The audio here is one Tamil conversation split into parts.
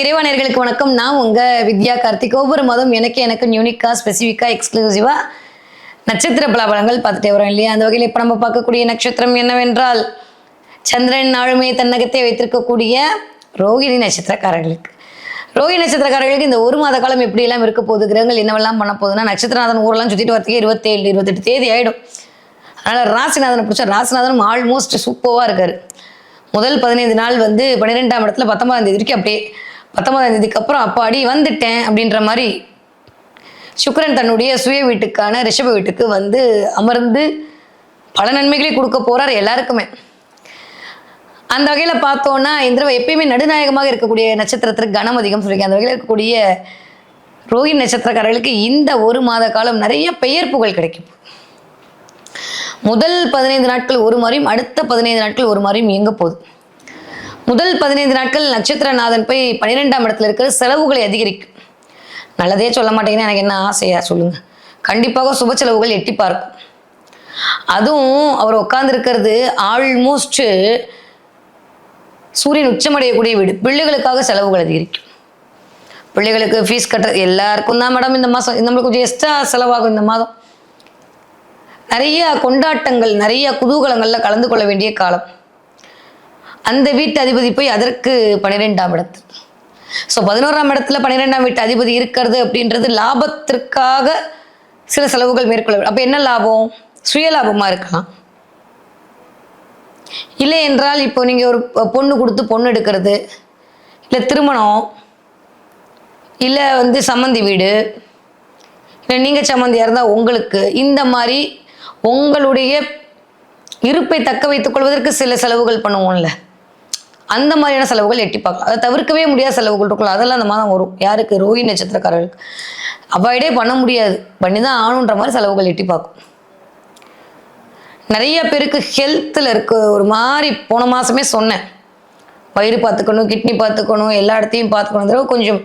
இறைவானர்களுக்கு வணக்கம். நான் உங்க வித்யா கார்த்திக். ஒவ்வொரு மாதம் எனக்கு யூனிக்கா ஸ்பெசிஃபிக்கா எக்ஸ்க்ளூசிவா நட்சத்திர பலாபலங்கள் பார்த்துட்டே வரோம் இல்லையா? அந்த வகையில் இப்போ நம்ம பார்க்கக்கூடிய நட்சத்திரம் என்னவென்றால் சந்திரன் நாளுமே தன்னகத்தை வைத்திருக்கக்கூடிய ரோகிணி நட்சத்திரக்காரர்களுக்கு. ரோகிணி நட்சத்திரக்காரர்களுக்கு இந்த ஒரு மாத காலம் எப்படியெல்லாம் இருக்க போகுது, கிரகங்கள் என்னவெல்லாம் பண்ண போகுதுன்னா, நட்சத்திரநாதன் ஊரெல்லாம் சுற்றிட்டு வரத்துக்கு 27, 28 தேதி ஆகிடும். அதனால் ராசிநாதனை பிடிச்சா ராசிநாதனும் ஆல்மோஸ்ட் சூப்பராக இருக்காரு. முதல் 15 நாள் 12ஆம் இடத்துல 19ஆம் தேதி வரைக்கும் அப்படியே 19ஆம் தேதிக்கு அப்புறம் அப்பாடி வந்துட்டேன் அப்படின்ற மாதிரி சுக்கிரன் தன்னுடைய சுய வீட்டுக்கான ரிஷப வீட்டுக்கு அமர்ந்து பல நன்மைகளை கொடுக்க போறார் எல்லாருக்குமே. அந்த வகையில் பார்த்தோன்னா இந்த தடவை எப்பயுமே நடுநாயகமாக இருக்கக்கூடிய நட்சத்திரத்திற்கு கனம் அதிகம் சொல்லியிருக்கேன். அந்த வகையில் இருக்கக்கூடிய ரோகிணி நட்சத்திரக்காரர்களுக்கு இந்த ஒரு மாத காலம் நிறைய பெயர் புகழ் கிடைக்கும். முதல் 15 நாட்கள் ஒரு மாதிரியும் அடுத்த 15 நாட்கள் ஒரு மாதிரியும் இயங்க போகுது. முதல் 15 நாட்கள் நட்சத்திரநாதன் போய் 12ஆம் இடத்துல இருக்கிற செலவுகளை அதிகரிக்கும். நல்லதே சொல்ல மாட்டேங்கன்னா எனக்கு என்ன ஆசையா சொல்லுங்க. கண்டிப்பாக சுப செலவுகள் எட்டி பார்க்கும். அதுவும் அவர் உட்கார்ந்துருக்கிறது ஆல்மோஸ்ட் சூரியன் உச்சமடையக்கூடிய வீடு. பிள்ளைகளுக்காக செலவுகள் அதிகரிக்கும். பிள்ளைகளுக்கு ஃபீஸ் கட்டுறது எல்லாருக்கும் தான் மேடம் இந்த மாதம் நம்மளுக்கு கொஞ்சம் எக்ஸ்ட்ரா செலவாகும். இந்த மாதம் நிறைய கொண்டாட்டங்கள், நிறைய குதூகலங்கள்ல கலந்து கொள்ள வேண்டிய காலம். அந்த வீட்டு அதிபதி போய் அதற்கு 12ஆம் இடத்து. ஸோ 11ஆம் இடத்துல 12ஆம் வீட்டு அதிபதி இருக்கிறது அப்படின்றது லாபத்திற்காக சில செலவுகள் மேற்கொள்ள. அப்போ என்ன லாபம்? சுய லாபமாக இருக்கலாம். இல்லை என்றால் இப்போ நீங்கள் ஒரு பொண்ணு கொடுத்து பொண்ணு எடுக்கிறது, இல்லை திருமணம், இல்லை சம்மந்தி வீடு, இல்லை நீங்கள் சம்மந்தியாக இருந்தால் உங்களுக்கு இந்த மாதிரி உங்களுடைய இருப்பை தக்க வைத்துக் கொள்வதற்கு சில செலவுகள் பண்ணுவோம்ல, அந்த மாதிரியான செலவுகள் எட்டி பார்க்கலாம். அதை தவிர்க்கவே முடியாத செலவுகள் இருக்கலாம். அதெல்லாம் அந்த மாதம் வரும். யாருக்கு? ரோகிணி நட்சத்திரக்காரர்களுக்கு. அவாய்டே பண்ண முடியாது, பண்ணி தான் ஆணுன்ற மாதிரி செலவுகள் எட்டி பார்க்கும். நிறைய பேருக்கு ஹெல்த்தில் இருக்கு ஒரு மாதிரி. போன மாதமே சொன்னேன், வயிறு பார்த்துக்கணும், கிட்னி பார்த்துக்கணும், எல்லா இடத்தையும் பார்த்துக்கணும். கொஞ்சம்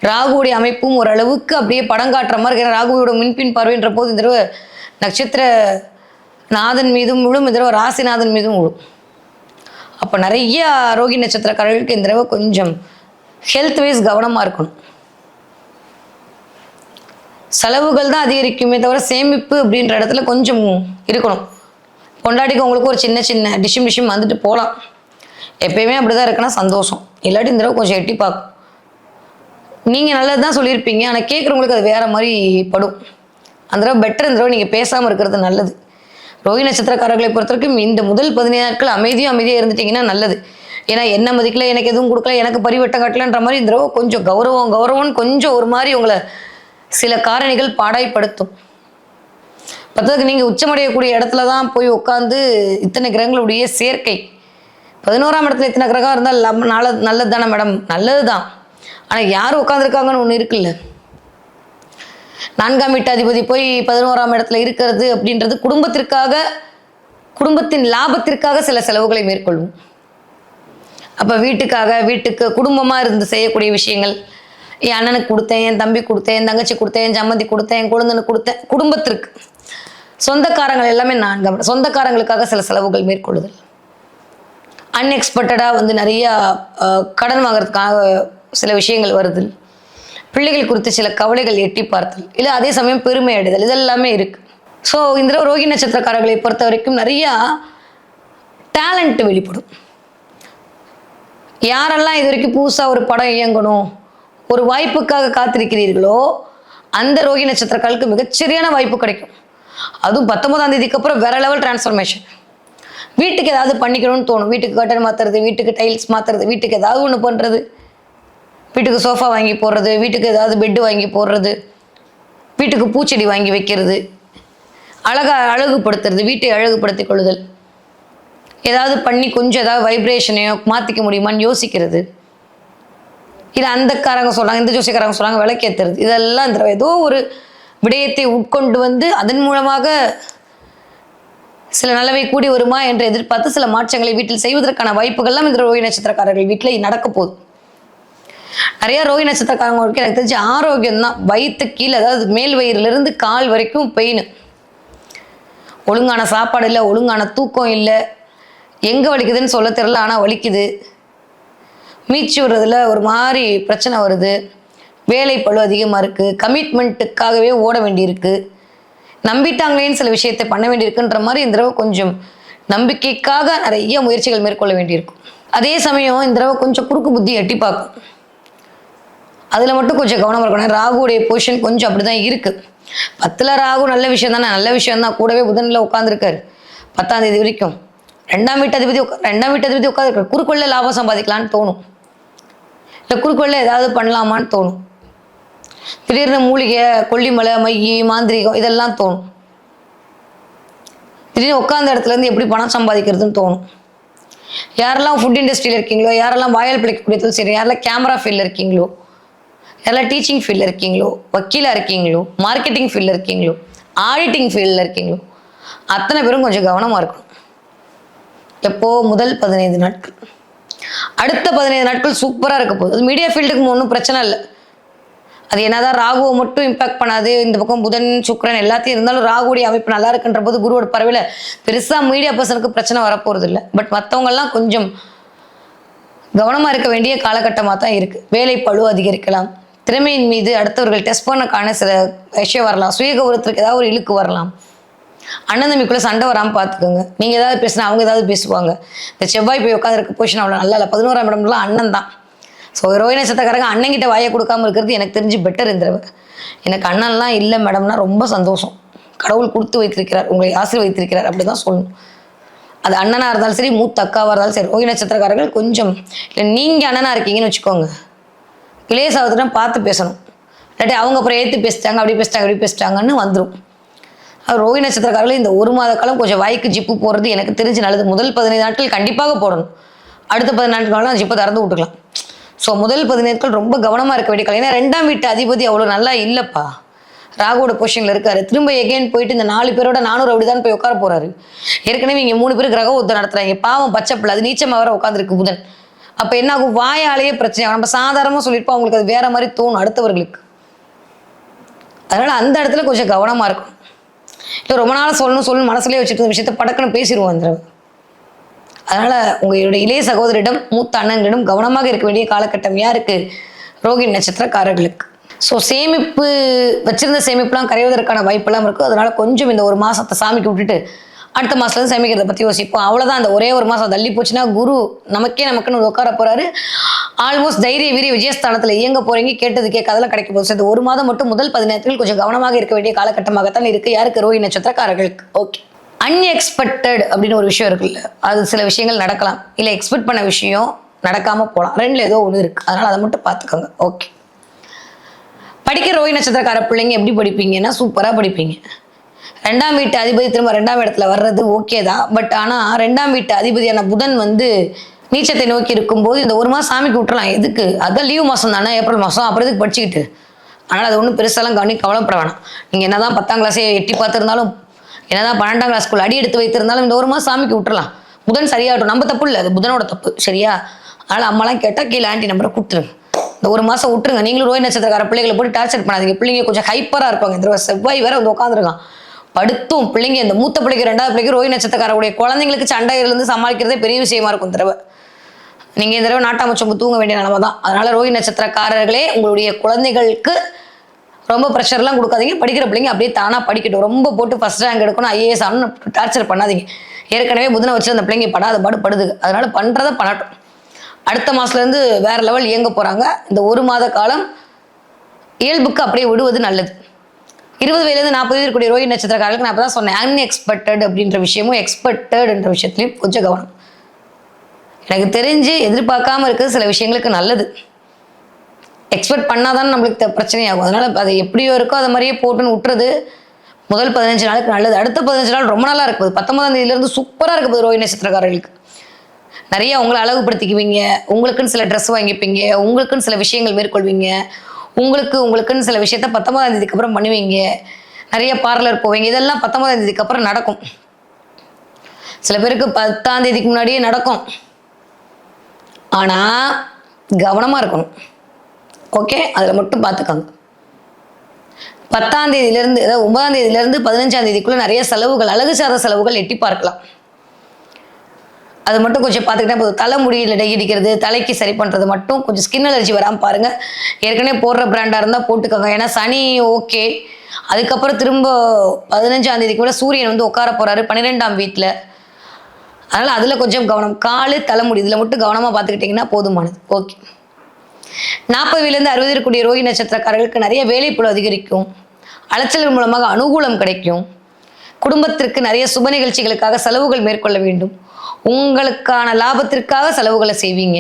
ராகுவுடைய அமைப்பும் ஓரளவுக்கு அப்படியே படம் காட்டுற மாதிரி இருக்கு. ராகுவோட முன்பின் பார்வைன்ற போது இந்த தடவை நட்சத்திர நாதன் மீதும் விழும், இந்த தடவை ராசிநாதன் மீதும் விழும். அப்போ நிறைய ரோகிணி நட்சத்திரக்காரர்களுக்கு இந்த தடவை கொஞ்சம் ஹெல்த் வைஸ் கவனமாக இருக்கணும். செலவுகள் தான் அதிகரிக்குமே தவிர சேமிப்பு அப்படின்ற இடத்துல கொஞ்சம் இருக்கணும். பொண்டாட்டிக்கு உங்களுக்கு ஒரு சின்ன சின்ன டிஷ்ஷும் வந்துட்டு போகலாம். எப்பயுமே அப்படிதான் இருக்குன்னா சந்தோஷம். இல்லாட்டி இந்த தடவை கொஞ்சம் எட்டி பார்க்கும். நீங்கள் நல்லது தான் சொல்லியிருப்பீங்க, ஆனால் கேட்குறவங்களுக்கு அது வேற மாதிரி படும். அந்த தடவை பெட்டர் இந்த தடவை நீங்கள் பேசாமல் இருக்கிறது நல்லது. ரோகிணி நட்சத்திரக்காரர்களை பொறுத்த வரைக்கும் இந்த முதல் 15 நாட்கள் அமைதியாக இருந்துட்டீங்கன்னா நல்லது. ஏன்னா என்ன மதிக்கல, எனக்கு எதுவும் கொடுக்கல, எனக்கு பரிவட்டம் கட்டலன்ற மாதிரி இந்த தடவை கொஞ்சம் கௌரவம்னு கொஞ்சம் ஒரு மாதிரி உங்களை சில காரணிகள் பாடாய்ப்படுத்தும். பத்ததுக்கு நீங்கள் உச்சமடையக்கூடிய இடத்துல தான் போய் உட்காந்து இத்தனை கிரகங்களுடைய சேர்க்கை. 11ஆம் இடத்துல இத்தனை கிரகம் இருந்தால் நல்லது தானே மேடம்? நல்லது தான். ஆனால் யார் உட்காந்துருக்காங்கன்னு ஒன்று இருக்குல்ல. 4ஆம் வீட்டு அதிபதி போய் 11ஆம் இடத்துல இருக்கிறது அப்படின்றது குடும்பத்தின் லாபத்திற்காக சில செலவுகளை மேற்கொள்ளும். அப்போ வீட்டுக்கு குடும்பமாக இருந்து செய்யக்கூடிய விஷயங்கள், என் அண்ணனுக்கு கொடுத்தேன், என் தம்பி கொடுத்தேன், என் தங்கச்சி கொடுத்தேன், என் சம்மந்தி கொடுத்தேன், என் குழந்தைன்னு கொடுத்தேன், குடும்பத்திற்கு சொந்தக்காரங்கள் எல்லாமே 4ஆம் இடம். சொந்தக்காரங்களுக்காக சில செலவுகள் மேற்கொள்ளுதல், அன்எக்ஸ்பெக்டடாக நிறைய கடன் வாங்குறதுக்காக சில விஷயங்கள் வருது, பிள்ளைகள் குறித்து சில கவலைகள் எட்டி பார்த்தல், இல்லை அதே சமயம் பெருமை அடைதல், இதெல்லாமே இருக்கு. ஸோ இந்த ரோகிணி நட்சத்திரக்காரர்களை பொறுத்த வரைக்கும் நிறையா டேலண்ட் வெளிப்படும். யாரெல்லாம் இது வரைக்கும் புதுசாக ஒரு படம் இயங்கணும், ஒரு வாய்ப்புக்காக காத்திருக்கிறீர்களோ அந்த ரோகிணி நட்சத்திரக்காரர்களுக்கு மிகச்சரியான வாய்ப்பு கிடைக்கும். அதுவும் 19ஆம் தேதிக்கு அப்புறம் வேற லெவல் டிரான்ஸ்ஃபர்மேஷன். வீட்டுக்கு ஏதாவது பண்ணிக்கணும்னு தோணும். வீட்டுக்கு கட்டர் மாற்றுறது, வீட்டுக்கு டைல்ஸ் மாற்றுறது, வீட்டுக்கு ஏதாவது ஒன்று பண்ணுறது, வீட்டுக்கு சோஃபா வாங்கி போடுறது, வீட்டுக்கு ஏதாவது பெட்டு வாங்கி போடுறது, வீட்டுக்கு பூச்செடி வாங்கி வைக்கிறது, அழகுபடுத்துறது, வீட்டை அழகுபடுத்திக் கொள்ளுதல், ஏதாவது பண்ணி கொஞ்சம் ஏதாவது வைப்ரேஷனையோ மாற்றிக்க முடியுமான்னு யோசிக்கிறது. இது அந்தக்காரங்க சொல்கிறாங்க, இந்த ஜோசிக்காரங்க சொல்கிறாங்க, விளக்கேற்றுறது, இதெல்லாம் இந்த ஏதோ ஒரு விடயத்தை உட்கொண்டு அதன் மூலமாக சில நல்லவை கூடி வருமா என்று எதிர்பார்த்து சில மாற்றங்களை வீட்டில் செய்வதற்கான வாய்ப்புகள்லாம் இந்த ரோகிணி நட்சத்திரக்காரர்கள் வீட்டில் நடக்க போகுது. நிறைய ரோகிணி நட்சத்திரக்காரங்களுக்கு எனக்கு தெரிஞ்சு ஆரோக்கியம் தான். வயிற்று கீழே, அதாவது மேல் வயிறுலேருந்து கால் வரைக்கும் பெயின், ஒழுங்கான சாப்பாடு இல்லை, ஒழுங்கான தூக்கம் இல்லை, எங்கே வலிக்குதுன்னு சொல்ல தெரியல, ஆனால் வலிக்குது. மீச்சு விடுறதுல ஒரு மாதிரி பிரச்சனை வருது. வேலை பளு அதிகமாக இருக்குது. கமிட்மெண்ட்டுக்காகவே ஓட வேண்டியிருக்கு. நம்பிட்டாங்களேன்னு சில விஷயத்தை பண்ண வேண்டியிருக்குன்ற மாதிரி இந்த தடவை கொஞ்சம் நம்பிக்கைக்காக நிறைய முயற்சிகள் மேற்கொள்ள வேண்டியிருக்கும். அதே சமயம் இந்த தடவை கொஞ்சம் குறுக்கு புத்தி எட்டி பார்க்கும். அதில் மட்டும் கொஞ்சம் கவனமாக இருக்கணும். ராகுடைய பொசிஷன் கொஞ்சம் அப்படி தான் இருக்குது. 10ல் ராகு நல்ல விஷயம் தானே, நல்ல விஷயம் தான். கூடவே புதனில் உட்காந்துருக்காரு 10ஆம் தேதி வரைக்கும். 2ஆம் வீட்டு அதிபதி உட்காந்துருக்காரு. குறுக்கொள்ள லாபம் சம்பாதிக்கலான்னு தோணும், இல்லை குறுக்கொள்ள ஏதாவது பண்ணலாமான்னு தோணும். திடீர்னு மூலிகை, கொல்லிமலை, மையி, மாந்திரிகம் இதெல்லாம் தோணும். திடீர்னு உட்காந்த இடத்துலேருந்து எப்படி பணம் சம்பாதிக்கிறதுன்னு தோணும். யாரெல்லாம் ஃபுட் இண்டஸ்ட்ரியில் இருக்கீங்களோ, யாரெல்லாம் வாயில் பிழைக்கக்கூடியது சரி, யாரெல்லாம் கேமரா ஃபீல்டில் இருக்கீங்களோ, யாரெல்லாம் டீச்சிங் ஃபீல்டில் இருக்கீங்களோ, வக்கீலாக இருக்கீங்களோ, மார்க்கெட்டிங் ஃபீல்டில் இருக்கீங்களோ, ஆடிட்டிங் ஃபீல்டில் இருக்கீங்களோ, அத்தனை பேரும் கொஞ்சம் கவனமாக இருக்கணும். எப்போது? முதல் 15 நாட்கள். அடுத்த 15 நாட்கள் சூப்பராக இருக்க போகுது. அது மீடியா ஃபீல்டுக்கு ஒன்றும் பிரச்சனை இல்லை. அது என்னதான் ராகுவை மட்டும் இம்பாக்ட் பண்ணாது, இந்த பக்கம் புதன், சுக்கிரன் எல்லாத்தையும் இருந்தாலும் ராகுடைய அமைப்பு நல்லா இருக்குன்ற போது குருவோட பறவையில் பெருசாக மீடியா பர்சனுக்கு பிரச்சனை வரப்போகிறது இல்லை. பட் மற்றவங்கெல்லாம் கொஞ்சம் கவனமாக இருக்க வேண்டிய காலகட்டமாக தான் இருக்குது. வேலை பளு அதிகரிக்கலாம். திறமையின் மீது அடுத்தவர்கள் டெஸ்ட் பண்ணக்கான சில விஷயம் வரலாம். சுயகௌரவத்திற்கு ஏதாவது ஒரு இழுக்கு வரலாம். அண்ணன் தம்பிக்குள்ளே சண்டை வராமல் பார்த்துக்கோங்க. நீங்கள் ஏதாவது பேசினா அவங்க ஏதாவது பேசுவாங்க. இந்த செவ்வாய் போய் உட்காந்துருக்க பொசிஷன் அவ்வளோ நல்லா இல்லை. 11ஆம் இடம்லாம் அண்ணன் தான். ஸோ ரோஹிணி நட்சத்திரக்காரங்க அண்ணங்கிட்ட வாயை கொடுக்காமல் இருக்கிறது எனக்கு தெரிஞ்சு பெட்டர். இந்த தடவை எனக்கு அண்ணன்லாம் இல்லை மேடம்னா ரொம்ப சந்தோஷம். கடவுள் கொடுத்து வைத்திருக்கிறார், உங்களை ஆசீர்வதித்திருக்கிறார், அப்படி தான் சொல்லணும். அது அண்ணனாக இருந்தாலும் சரி, மூத்த அக்காவாக இருந்தாலும் சரி. ரோஹிணி நட்சத்திரக்காரர்கள் கொஞ்சம் இல்லை, நீங்கள் அண்ணனாக இருக்கீங்கன்னு வச்சுக்கோங்க, இளைய சகோதரன் பார்த்து பேசணும். இல்லாட்டி அவங்க அப்புறம் ஏற்று பேசிட்டாங்க, அப்படி பேசிட்டாங்க, இப்படி பேசிட்டாங்கன்னு வந்துடும். ரோஹிணி நட்சத்திரக்காரர்கள் இந்த 1 மாத காலம் கொஞ்சம் வாய்க்கு ஜிப்பு போடுறது எனக்கு தெரிஞ்சு நல்லது. முதல் 15 நாட்கள் கண்டிப்பாக போடணும். அடுத்த 10 நாட்கள்லாம் ஜிப்பை திறந்து விட்டுக்கலாம். ஸோ முதல் 15 நாட்கள் ரொம்ப கவனமாக இருக்க வேண்டிய காலம். ஏன்னா 2ஆம் வீட்டு அதிபதி அவ்வளோ நல்லா இல்லைப்பா, ராகுவோட பொசிஷனில் இருக்காரு. திரும்ப எகெயின் போயிட்டு இந்த 4 பேரோட 400 அப்படி தான் போய் உட்கார போறாரு. ஏற்கனவே இங்கே 3 பேர் கிரக யுத்தம் நடத்துறாங்க. பாவம் பச்சைப்பிள்ளை, அது நீச்சமாக வர உட்காந்துருக்கு புதன். அப்போ என்ன ஆகும்? வாயாலேயே பிரச்சனை. நம்ம சாதாரணமாக சொல்லியிருப்போம், அவங்களுக்கு அது வேற மாதிரி தோணும் அடுத்தவர்களுக்கு. அதனால அந்த இடத்துல கொஞ்சம் கவனமாக இருக்கும். இல்லை ரொம்ப நாள் சொல்லணும் மனசுலேயே வச்சுட்டு இந்த விஷயத்த படக்குன்னு பேசிடுவோம் அந்த. அதனால உங்களுடைய இளைய சகோதரிடம், மூத்த அண்ணன்களிடம் கவனமாக இருக்க வேண்டிய காலகட்டம் யாருக்கு? ரோஹிணி நட்சத்திரக்காரர்களுக்கு. ஸோ சேமிப்பு வச்சிருந்த சேமிப்புலாம் கரைவதற்கான வாய்ப்பெல்லாம் இருக்குது. அதனால கொஞ்சம் இந்த 1 மாதத்தை சாமிக்கு விட்டுட்டு அடுத்த மாதத்துலேருந்து சேமிக்கிறத பற்றி யோசிப்போம். அவ்வளோதான். அந்த ஒரே 1 மாதம் தள்ளி போச்சுன்னா குரு நமக்குன்னு உட்கார போறாரு. ஆல்மோஸ்ட் தைரிய வீரிய விஜயஸ்தானத்தில் இயங்க போறீங்க. கேட்டது கேட்காதெல்லாம் கிடைக்க போகுது. இந்த 1 மாதம் மட்டும் முதல் 10 நாட்கள் கொஞ்சம் கவனமாக இருக்க வேண்டிய காலகட்டமாகத்தான் இருக்குது. யாருக்கு? ரோஹிணி நட்சத்திரக்காரர்களுக்கு. ஓகே. அன்எக்ஸ்பெக்டட் அப்படின்னு ஒரு விஷயம் இருக்குல்ல, அது சில விஷயங்கள் நடக்கலாம், இல்லை எக்ஸ்பெக்ட் பண்ண விஷயம் நடக்காமல் போகலாம். 2ல் ஏதோ ஒன்று இருக்குது. அதனால் அதை மட்டும் பார்த்துக்கோங்க. ஓகே. படிக்கிற ரோஹிணி நட்சத்திரக்கார பிள்ளைங்க எப்படி படிப்பீங்கன்னா சூப்பராக படிப்பீங்க. 2ஆம் வீட்டு அதிபதி திரும்ப 2ஆம் இடத்துல வர்றது ஓகே தான். பட் ஆனால் 2ஆம் வீட்டு அதிபதியான புதன் நீச்சத்தை நோக்கி இருக்கும்போது இந்த 1 மாதம் சாமிக்கு விட்டுறலாம். எதுக்கு? அதான் லீவ் மாதம் தானே, ஏப்ரல் மாதம். அப்புறம் எதுக்கு படிச்சுக்கிட்டு? ஆனால் அது ஒன்றும் பெருசாலாம் கவலைப்பட வேணாம். நீங்கள் என்னதான் 10ஆம் கிளாஸே எட்டி பார்த்துருந்தாலும், என்னதான் 12ஆம் கிளாஸ் ஸ்கூல் அடி எடுத்து வைத்திருந்தாலும் இந்த 1 மாதம் சாமிக்கு விட்டுறலாம். புதன் சரியாகட்டும். நம்ம தப்பு இல்லை, அது புதனோட தப்பு. சரியா? அதனால் அம்மாலாம் கேட்டால் கீழே ஆண்டி நம்பரை கொடுத்துருங்க. இந்த 1 மாதம் விட்டுருங்க. நீங்களும் ரோஹிணி நட்சத்திரக்கார பிள்ளைகளை போட்டு டார்ச்சர் பண்ணாதீங்க. பிள்ளைங்க கொஞ்சம் ஹைப்பராக இருப்பாங்க. இந்த செவ்வாய் வேற உட்காந்துருக்கான் படுத்தும். பிள்ளைங்க இந்த மூத்த பிள்ளைக்கு 2ஆவது பிள்ளைக்கு ரோஹிணி நட்சத்திரக்காரருடைய குழந்தைங்களுக்கு சண்டையிலிருந்து சமாளிக்கிறதே பெரிய விஷயமா இருக்கும். இந்த தடவை நீங்கள் இந்த தடவை நாட்டாமச்சம் தூங்க வேண்டிய நிலைமை தான். அதனால ரோஹிணி நட்சத்திரக்காரர்களே உங்களுடைய குழந்தைகளுக்கு ரொம்ப ப்ரெஷர்லாம் கொடுக்காதீங்க. படிக்கிற பிள்ளைங்க அப்படியே தானாக படிக்கட்டும். ரொம்ப போட்டு ஃபர்ஸ்ட் ரேங்க் எடுக்கணும், ஐஏஎஸ் ஆகணும் டார்ச்சர் பண்ணாதீங்க. ஏற்கனவே புதனை வச்சு அந்த பிள்ளைங்க படாத படுது. அதனால பண்ணுறதை பண்ணட்டும். அடுத்த மாதத்துலேருந்து வேற லெவல் இயங்க போகிறாங்க. இந்த 1 மாத காலம் இயல்புக்கு அப்படியே விடுவது நல்லது. 20 வயதுலேருந்து 40 வயது இருக்கக்கூடிய ரோஹிணி நட்சத்திரக்காரர்களுக்கு நான் அப்போ தான் சொன்னேன், அன்எக்ஸ்பெக்டட் அப்படின்ற விஷயமும் எக்ஸ்பெக்டட் என்ற விஷயத்துலையும் கொஞ்சம் கவனம். எனக்கு தெரிஞ்சு எதிர்பார்க்காம இருக்கிறது சில விஷயங்களுக்கு நல்லது. எக்ஸ்பெக்ட் பண்ணாதான் நம்மளுக்கு பிரச்சனையாகும். அதனால அது எப்படியோ இருக்கோ அதை மாதிரியே போட்டுன்னு விட்டுறது முதல் 15 நாளுக்கு நல்லது. அடுத்த 15 நாள் ரொம்ப நல்லா இருக்குது. 19ஆம் தேதியிலேருந்து சூப்பராக இருக்குது ரோஹிணி நட்சத்திரக்காரர்களுக்கு. நிறைய உங்களை அழகுபடுத்திக்குவீங்க. உங்களுக்குன்னு சில ட்ரெஸ் வாங்கிப்பீங்க. உங்களுக்குன்னு சில விஷயங்கள் மேற்கொள்வீங்க. உங்களுக்குன்னு சில விஷயத்த 19ஆம் தேதிக்கு அப்புறம் பண்ணுவீங்க. நிறைய பார்லர் போவீங்க. இதெல்லாம் 19ஆம் தேதிக்கு அப்புறம் நடக்கும். சில பேருக்கு 10ஆம் தேதிக்கு முன்னாடியே நடக்கும். ஆனால் கவனமாக இருக்கணும். ஓகே, அதில் மட்டும் பார்த்துக்கோங்க. 10ஆம் தேதியிலேருந்து, அதாவது 9ஆம் தேதியிலேருந்து 15ஆம் தேதிக்குள்ளே நிறைய செலவுகள், அழகு சார்ந்த செலவுகள் எட்டி பார்க்கலாம். அது மட்டும் கொஞ்சம் பார்த்துக்கிட்டா போதும். தலைமுடியில் டை அடிக்கிறது, தலைக்கு சரி பண்ணுறது மட்டும் கொஞ்சம் ஸ்கின் அலர்ஜி வராமல் பாருங்கள். ஏற்கனவே போடுற பிராண்டாக இருந்தால் போட்டுக்கோங்க. ஏன்னா சனி ஓகே, அதுக்கப்புறம் திரும்ப 15ஆம் தேதிக்கு மேலே சூரியன் வந்து உட்கார போகிறாரு 12ஆம் வீட்டில். அதனால் அதில் கொஞ்சம் கவனம். காலு தலைமுடி இதில் மட்டும் கவனமாக பார்த்துக்கிட்டிங்கன்னா போதுமானது. ஓகே. 40 60 இருக்கக்கூடிய ரோஹி நட்சத்திரக்காரர்களுக்கு நிறைய வேலைப்பளு அதிகரிக்கும். அலைச்சல்கள் மூலமாக அனுகூலம் கிடைக்கும். குடும்பத்திற்கு நிறைய சுப நிகழ்ச்சிகளுக்காக செலவுகள் மேற்கொள்ள வேண்டும். உங்களுக்கான லாபத்திற்காக செலவுகளை செய்வீங்க.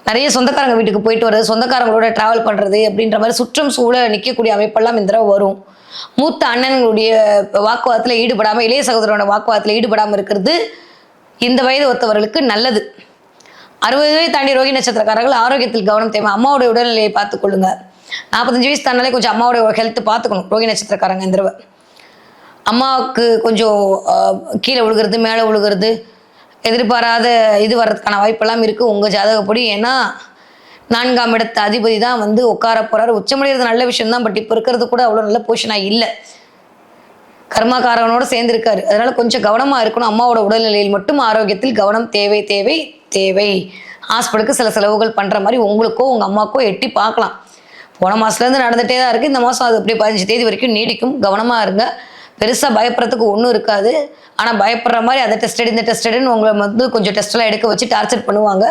நிறைய சொந்தக்காரங்க வீட்டுக்கு போயிட்டு வர்றது, சொந்தக்காரங்களோட டிராவல் பண்ணுறது அப்படின்ற மாதிரி சுற்றம் சூழ நிற்கக்கூடிய அமைப்பெல்லாம் இந்த தடவை வரும். மூத்த அண்ணன்களுடைய வாக்குவாதத்தில் ஈடுபடாமல், இளைய சகோதரோட வாக்குவாதத்தில் ஈடுபடாமல் இருக்கிறது இந்த வயது ஒத்தவர்களுக்கு நல்லது. 60 வயது தாண்டி ரோஹி நட்சத்திரக்காரர்கள் ஆரோக்கியத்தில் கவனம் தேவை. அம்மாவோட உடல்நிலையை பார்த்துக்கொள்ளுங்க. 45 வயசு தாண்டாலே கொஞ்சம் அம்மாவோட ஹெல்த் பார்த்துக்கணும் ரோஹி நட்சத்திரக்காரங்க இந்த தடவை. அம்மாவுக்கு கொஞ்சம் கீழே விழுகிறது, மேலே விழுகிறது, எதிர்பாராத இது வர்றதுக்கான வாய்ப்பெல்லாம் இருக்குது உங்கள் ஜாதகப்படி. ஏன்னா 4ஆம் இடத்து அதிபதி தான் வந்து உட்கார போகிறாரு. உச்சமடைகிறது நல்ல விஷயம் தான், பட் இப்போ இருக்கிறது கூட அவ்வளோ நல்ல பொசிஷனாக இல்லை. கர்மாக்காரவனோட சேர்ந்துருக்காரு. அதனால் கொஞ்சம் கவனமாக இருக்கணும். அம்மாவோட உடல்நிலையில் மட்டும் ஆரோக்கியத்தில் கவனம் தேவை தேவை தேவை. ஹாஸ்பிட்டலுக்கு சில செலவுகள் பண்ணுற மாதிரி உங்களுக்கோ உங்கள் அம்மாக்கோ எட்டி பார்க்கலாம். போன மாதத்துலேருந்து நடந்துகிட்டே தான் இருக்குது. இந்த மாதம் அது அப்படியே 15 தேதி வரைக்கும் நீடிக்கும். கவனமாக இருங்க. பெருசாக பயப்படுறதுக்கு ஒன்றும் இருக்காது. ஆனால் பயப்படுற மாதிரி அதை டெஸ்டட் இந்த டெஸ்டடுன்னு உங்களை வந்து கொஞ்சம் டெஸ்ட்டெல்லாம் எடுக்க வச்சு டார்ச்சர் பண்ணுவாங்க.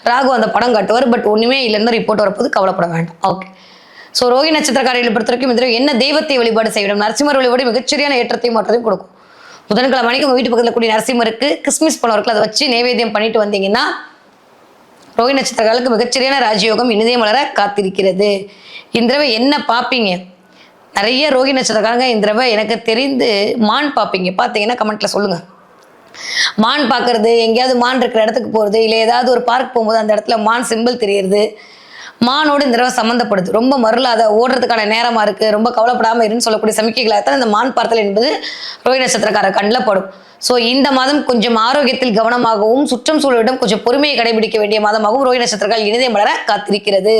ராகு அந்த படம் காட்டுவார். பட் ஒன்றுமே இல்லைன்னு ரிப்போர்ட் வரப்போது, கவலைப்பட வேண்டாம். ஓகே. ஸோ ரோஹி நட்சத்திரக்காரர்களை பொறுத்த வரைக்கும் இந்த என்ன தெய்வத்தை வழிபாடு செய்ய வேண்டும். நரசிம்மர் வழிபாடு மிகச்சரியான ஏற்றத்தையும் மாற்றத்தையும் கொடுக்கும். புதன்கிழமை மணிக்கு உங்கள் வீட்டு பக்கத்தில் கூடிய நரசிம்மருக்கு கிறிஸ்மஸ் பணவர்கள் அதை வச்சு நைவேத்தியம் பண்ணிட்டு வந்தீங்கன்னா ரோஹி நட்சத்திரக்காரர்களுக்கு மிகச்சரியான ராஜயோகம் இனிதே மலர காத்திருக்கிறது. இந்த தடவை என்ன பார்ப்பீங்க? நிறைய ரோஹி நட்சத்திரக்காரங்க இந்த தடவை எனக்கு தெரிந்து மான் பார்ப்பீங்க. பார்த்தீங்கன்னா கமெண்ட்டில் சொல்லுங்கள். மான் பார்க்கறது, எங்கேயாவது மான் இருக்கிற இடத்துக்கு போகிறது, இல்லை ஏதாவது ஒரு பார்க் போகும்போது அந்த இடத்துல மான் சிம்பிள் தெரியுறது, மானோடு இந்த தடவை சம்மந்தப்படுது. ரொம்ப மருளாத ஓடுறதுக்கான நேரமாக இருக்குது, ரொம்ப கவலைப்படாமல் இருன்னு சொல்லக்கூடிய சமிக்கைகளாகத்தான் இந்த மான் பார்த்தல் என்பது ரோஹி நட்சத்திரக்கார கண்ணில் படும். ஸோ இந்த மாதம் கொஞ்சம் ஆரோக்கியத்தில் கவனமாகவும் சுற்றம் சூழலிடம் கொஞ்சம் பொறுமையை கடைபிடிக்க வேண்டிய மாதமாகவும் ரோஹி நட்சத்திரக்காரர்கள் இனிதே மலர காத்திருக்கிறது.